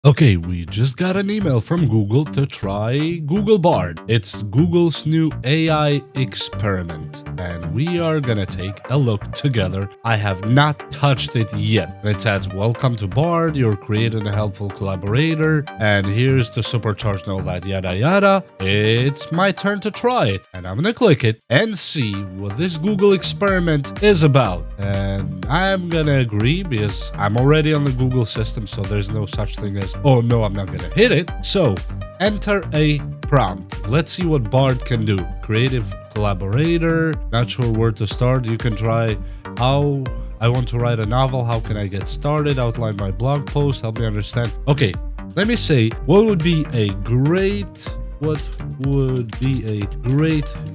Okay, we just got an email from Google to try Google Bard. It's Google's new AI experiment, and we are gonna take a look together. I have not touched it yet. It says, welcome to Bard, you're creating a helpful collaborator, and here's to supercharge and all that yada yada. It's my turn to try it, and I'm gonna click it and see what this Google experiment is about. And I'm gonna agree because I'm already on the Google system, so there's no such thing as, oh no, I'm not gonna hit it. So enter a prompt. Let's see what Bard can do. Creative collaborator. Not sure where to start. You can try how I want to write a novel. How can I get started? Outline my blog post. Help me understand. Okay, let me say what would be a great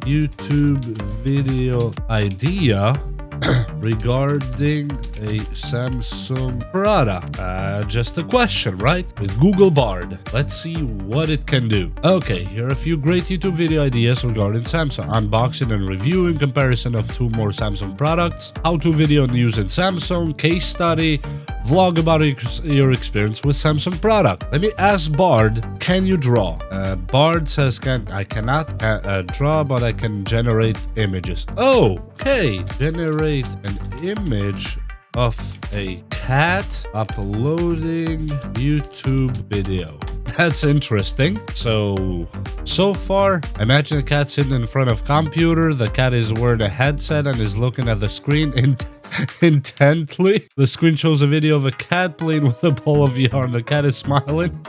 YouTube video idea regarding a Samsung product. Just a question, right? With Google Bard. Let's see what it can do. Okay, here are a few great YouTube video ideas regarding Samsung. Unboxing and review in comparison of two more Samsung products. How-to video on using Samsung. Case study. Vlog about your experience with Samsung product. Let me ask Bard, can you draw? Bard says I cannot draw, but I can generate images. Oh, okay. Generate an image of a cat uploading YouTube video. That's interesting. So far, imagine a cat sitting in front of computer. The cat is wearing a headset and is looking at the screen intently. The screen shows a video of a cat playing with a ball of yarn. The cat is smiling.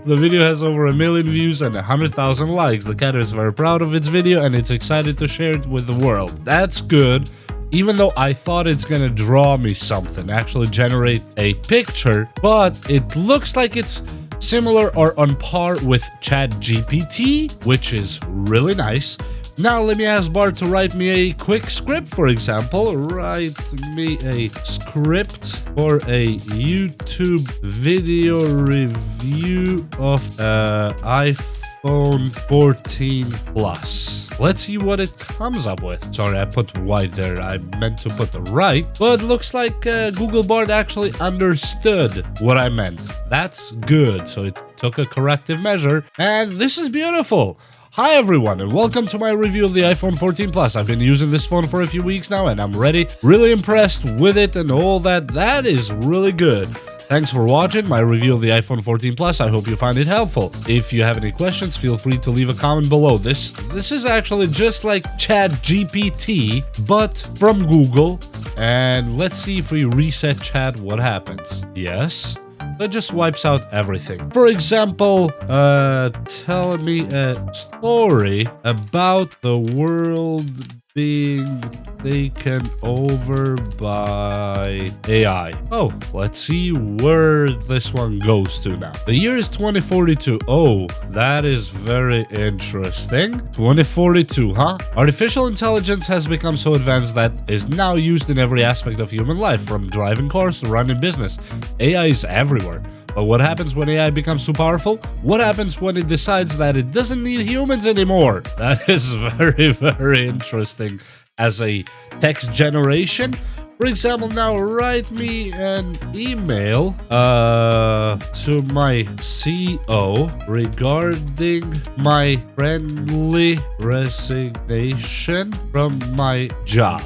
The video has over 1 million views and 100,000 likes. The cat is very proud of its video and it's excited to share it with the world. That's good. Even though I thought it's gonna draw me something, actually generate a picture, but it looks like it's similar or on par with ChatGPT, which is really nice. Now let me ask Bard to write me a quick script, for example. Write me a script for a YouTube video review of iPhone 14 Plus. Let's see what it comes up with. Sorry, I put white there. I meant to put the right. But looks like Google Bard actually understood what I meant. That's good. So it took a corrective measure. And this is beautiful. Hi everyone and welcome to my review of the iPhone 14 Plus. I've been using this phone for a few weeks now and I'm ready. Really impressed with it and all that. That is really good. Thanks for watching my review of the iPhone 14 Plus. I hope you find it helpful. If you have any questions, feel free to leave a comment below. This is actually just like ChatGPT, but from Google. And let's see if we reset chat, what happens. Yes. That just wipes out everything. For example, tell me a story about the world being taken over by AI. Oh, let's see where this one goes to now. The year is 2042. Oh, that is very interesting. 2042, huh? Artificial intelligence has become so advanced that is now used in every aspect of human life, from driving cars to running business. AI is everywhere. But what happens when AI becomes too powerful? What happens when it decides that it doesn't need humans anymore? That is very, very interesting as a text generation. For example, now write me an email to my CEO regarding my friendly resignation from my job.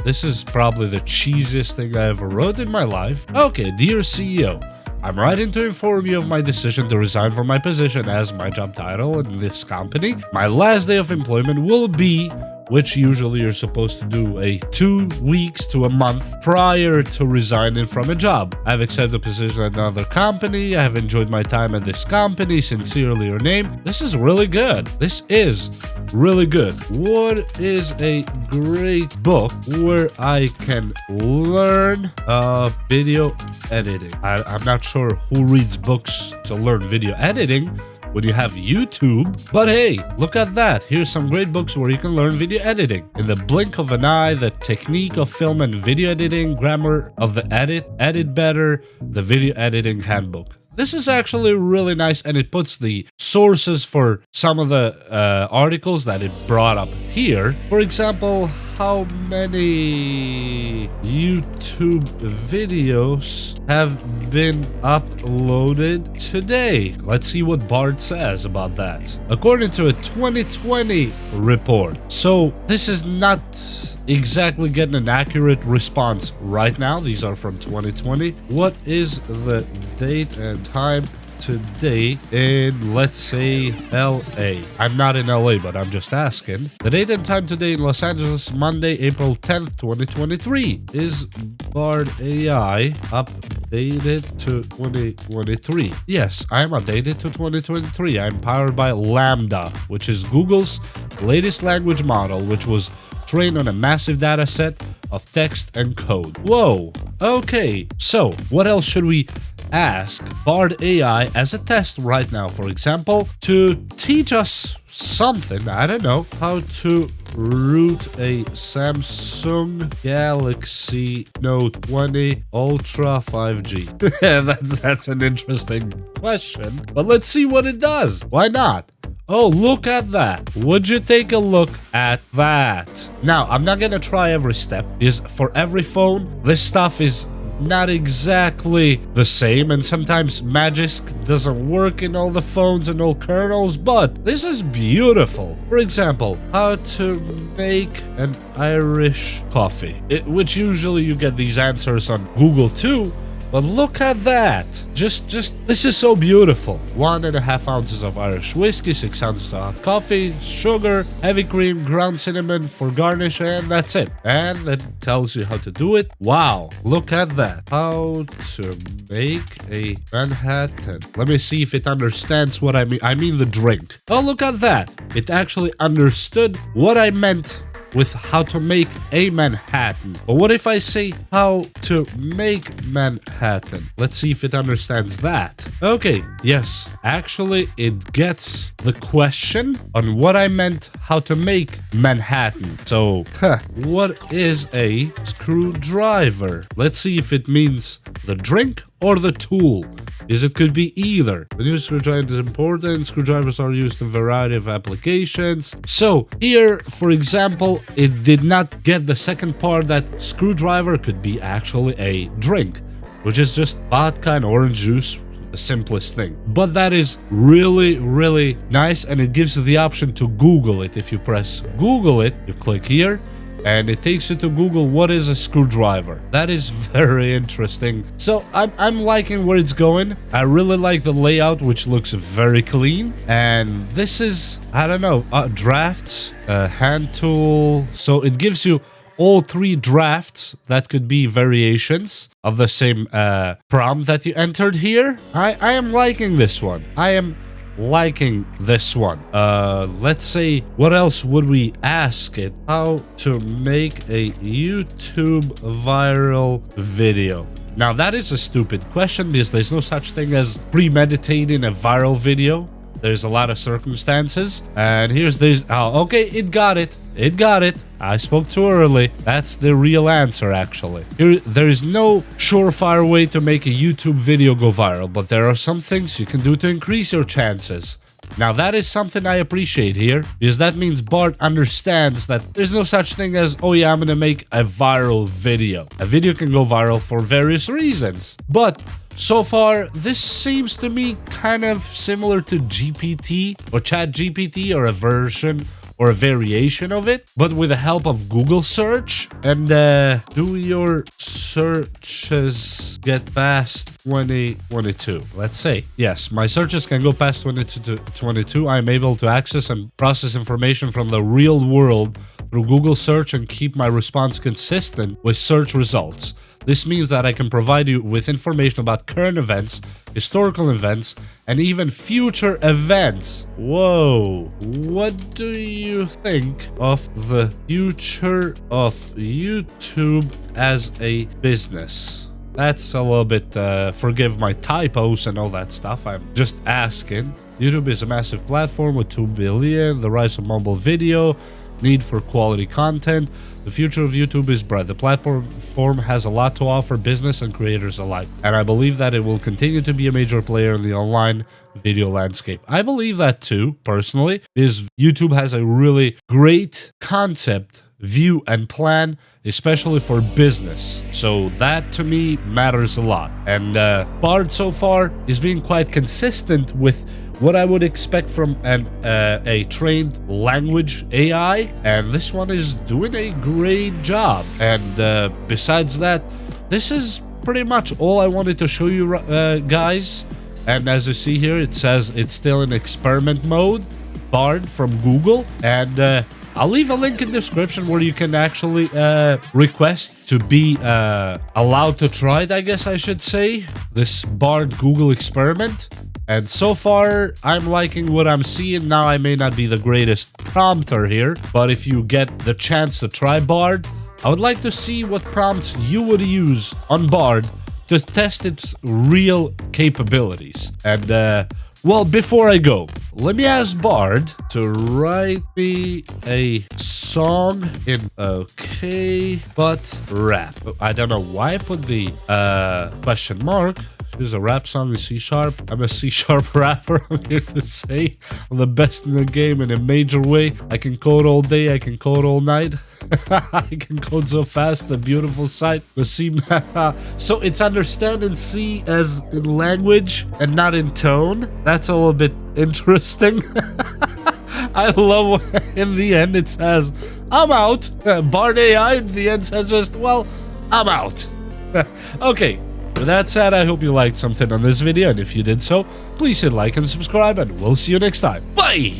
This is probably the cheesiest thing I ever wrote in my life. Okay, dear CEO. I'm writing to inform you of my decision to resign from my position as my job title in this company. My last day of employment will be, which usually you're supposed to do 2 weeks to a month prior to resigning from a job. I've accepted a position at another company. I have enjoyed my time at this company. Sincerely, your name. This is really good. This is really good. What is a great book where I can learn video editing? I'm not sure who reads books to learn video editing when you have YouTube, but hey, look at that. Here's some great books where you can learn video editing. In the blink of an eye, the technique of film and video editing, grammar of the edit better, the video editing handbook. This is actually really nice, and it puts the sources for some of the articles that it brought up here. For example, how many YouTube videos have been uploaded today. Let's see what Bard says about that. According to a 2020 report. So this is not exactly getting an accurate response right now. These are from 2020. What is the date and time today in, let's say, LA? I'm not in LA, but I'm just asking. The date and time today in Los Angeles, Monday, April 10th, 2023. Is Bard AI updated to 2023? Yes, I'm updated to 2023. I'm powered by LaMDA, which is Google's latest language model, which was trained on a massive data set of text and code. Whoa. Okay, so what else should we ask Bard AI as a test right now, for example, to teach us something? I don't know, how to root a Samsung Galaxy Note 20 Ultra 5G. That's an interesting question, but let's see what it does. Why not? Oh, look at that. Would you take a look at that? Now, I'm not gonna try every step, because for every phone, this stuff is not exactly the same, and sometimes Magisk doesn't work in all the phones and all kernels, but this is beautiful. For example, how to make an Irish coffee, which usually you get these answers on Google too. But look at that. Just, this is so beautiful. 1.5 ounces of Irish whiskey, 6 ounces of hot coffee, sugar, heavy cream, ground cinnamon for garnish, and that's it. And it tells you how to do it. Wow, look at that. How to make a Manhattan. Let me see if it understands what I mean. I mean the drink. Oh, look at that. It actually understood what I meant with how to make a Manhattan. But what if I say how to make Manhattan? Let's see if it understands that. Okay, yes, actually it gets the question on what I meant how to make Manhattan. So, what is a screwdriver? Let's see if it means the drink or the tool, is it could be either. The new screwdriver is important. Screwdrivers are used in a variety of applications. So here, for example, it did not get the second part, that screwdriver could be actually a drink, which is just vodka and orange juice, the simplest thing. But that is really, really nice, and it gives you the option to Google it. If you press Google it, you click here, and it takes you to Google what is a screwdriver. That is very interesting. So I'm liking where it's going. I really like the layout, which looks very clean. And this is, I don't know, drafts, hand tool. So it gives you all 3 drafts that could be variations of the same prompt that you entered here. I am liking this one. I am liking this one. Let's say, what else would we ask it? How to make a YouTube viral video. Now that is a stupid question, because there's no such thing as premeditating a viral video. There's a lot of circumstances, and here's this. Oh, okay, it got it. It got it. I spoke too early. That's the real answer, actually. There is no surefire way to make a YouTube video go viral, but there are some things you can do to increase your chances. Now that is something I appreciate here, because that means Bard understands that there's no such thing as, oh yeah, I'm gonna make a viral video. A video can go viral for various reasons, but so far, this seems to me kind of similar to GPT or ChatGPT, or a version or a variation of it, but with the help of Google search. And do your searches get past 2022? Let's say, yes, my searches can go past 2022. I'm able to access and process information from the real world through Google search and keep my response consistent with search results. This means that I can provide you with information about current events, historical events, and even future events. Whoa. What do you think of the future of YouTube as a business? That's a little bit, forgive my typos and all that stuff. I'm just asking. YouTube is a massive platform with 2 billion, the rise of mobile video, need for quality content. The future of YouTube is bright. The platform has a lot to offer business and creators alike, and I believe that it will continue to be a major player in the online video landscape. I believe that too, personally, is YouTube has a really great concept view and plan, especially for business. So that to me matters a lot. And Bard so far is being quite consistent with what I would expect from a trained language AI, and this one is doing a great job. And besides that, this is pretty much all I wanted to show you guys. And as you see here, it says it's still in experiment mode, Bard from Google, and I'll leave a link in the description where you can actually request to be allowed to try it, I guess I should say, this Bard Google experiment. And so far, I'm liking what I'm seeing. Now, I may not be the greatest prompter here, but if you get the chance to try Bard, I would like to see what prompts you would use on Bard to test its real capabilities. And, well, before I go, let me ask Bard to write me a song in okay, but rap. I don't know why I put the question mark. This is a rap song in C#. I'm a C# rapper, I'm here to say. I'm the best in the game in a major way. I can code all day, I can code all night. I can code so fast, a beautiful sight. The C, so it's understand in C as in language and not in tone. That's a little bit interesting. I love when in the end it says, I'm out. Bard AI in the end says just, well, I'm out. Okay. With that said, I hope you liked something on this video, and if you did so, please hit like and subscribe, and we'll see you next time. Bye!